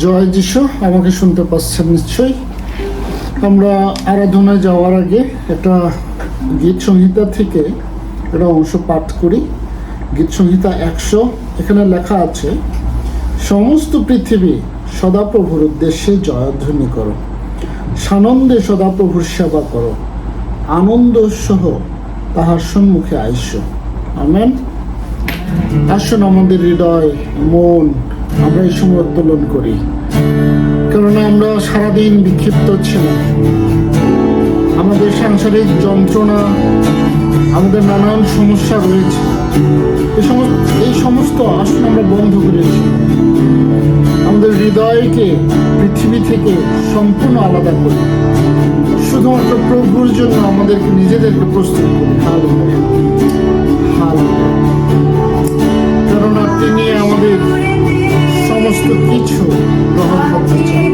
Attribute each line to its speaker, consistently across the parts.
Speaker 1: জয় যিশু, আমাকে শুনতে পাচ্ছেন নিশ্চয়ই। আমরা আরাধনায় যাওয়ার আগে একটা গীত সংহিতা থেকে একটা অংশ পাঠ করি। গীত সংহিতা 100, এখানে লেখা আছে, সমস্ত পৃথিবী সদাপ্রভুর উদ্দেশ্যে জয়ধ্বনি করো, সানন্দে সদাপ্রভুর সেবা করো, আনন্দ সহ তাহার সম্মুখে আইস। আমেন। আসুন আমাদের হৃদয়, মন আমরা এই সময় উত্তোলন করি, কেননা আমরা সারাদিন বিক্ষিপ্ত ছিলাম। আমাদের সাংসারিক যন্ত্রণা, আমাদের নানান সমস্যা রয়েছে। এই সমস্ত আসুন আমরা বন্ধ করেছি। আমাদের হৃদয়কে পৃথিবী থেকে সম্পূর্ণ আলাদা করি, শুধুমাত্র প্রভুর জন্য আমাদেরকে নিজেদেরকে প্রস্তুত করি। Hallelujah, hallelujah. কেননা তিনি আমাদের সমস্ত কিছু গ্রহণ করতে চান।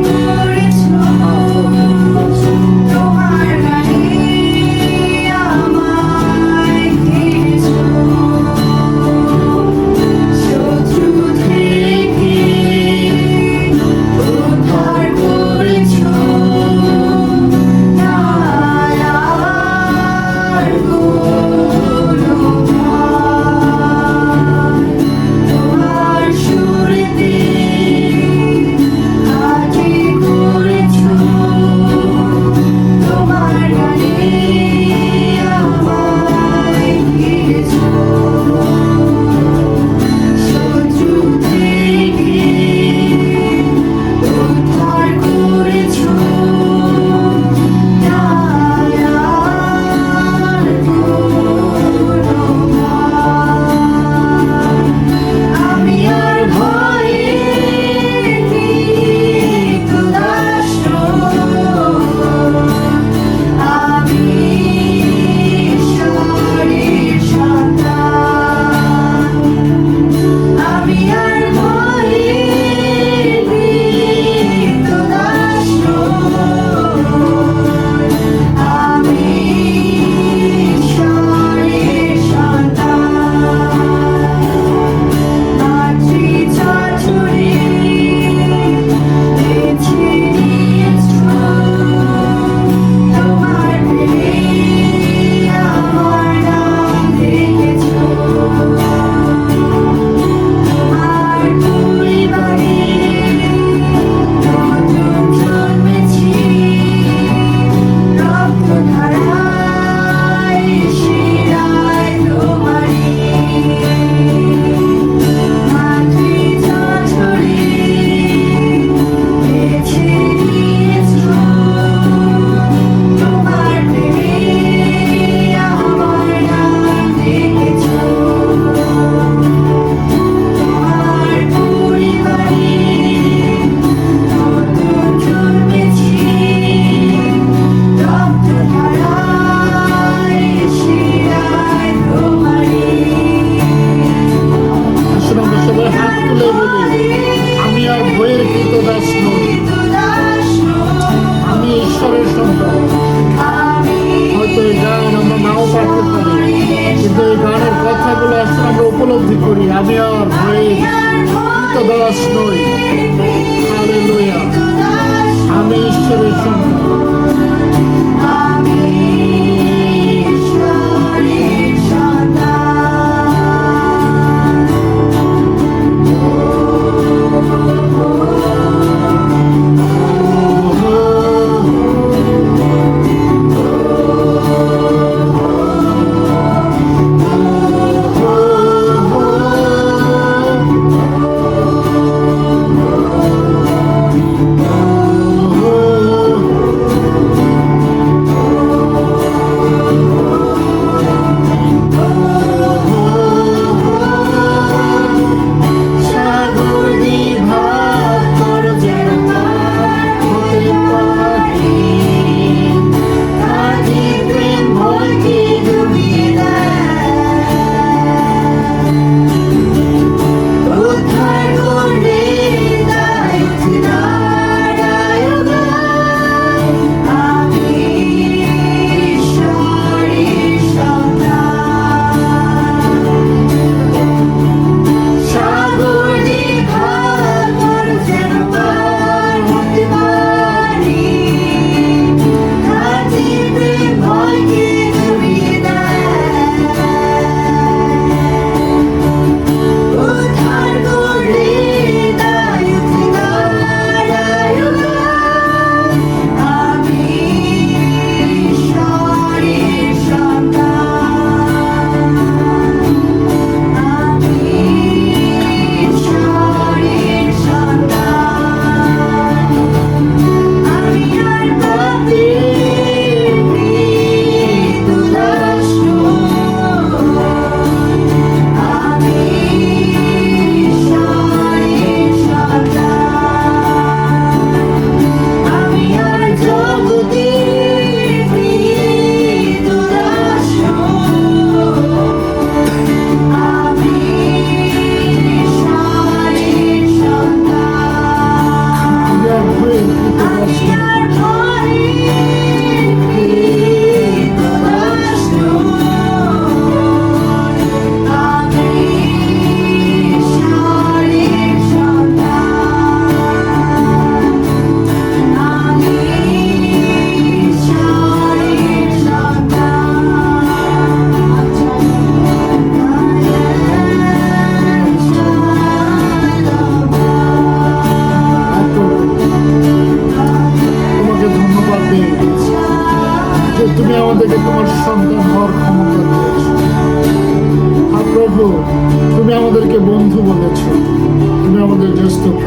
Speaker 1: উপলব্ধি করি আমি আর ভয়ে দাস নই। হালেলুয়া, আমি ঈশ্বরের সন্তান।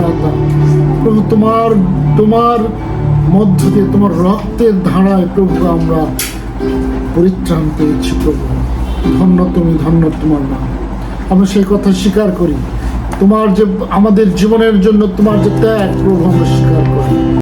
Speaker 1: আলাদা। প্রভু তোমার মধ্য দিয়ে তোমার রক্তের ধারায় প্রভু আমরা পরিত্রাণ পেয়েছি প্রভু। ধন্য তুমি, ধন্য তোমার নাম। আমরা সেই কথা স্বীকার করি, তোমার যে আমাদের জীবনের জন্য তোমার যে ত্যাগ প্রভু আমরা স্বীকার করি।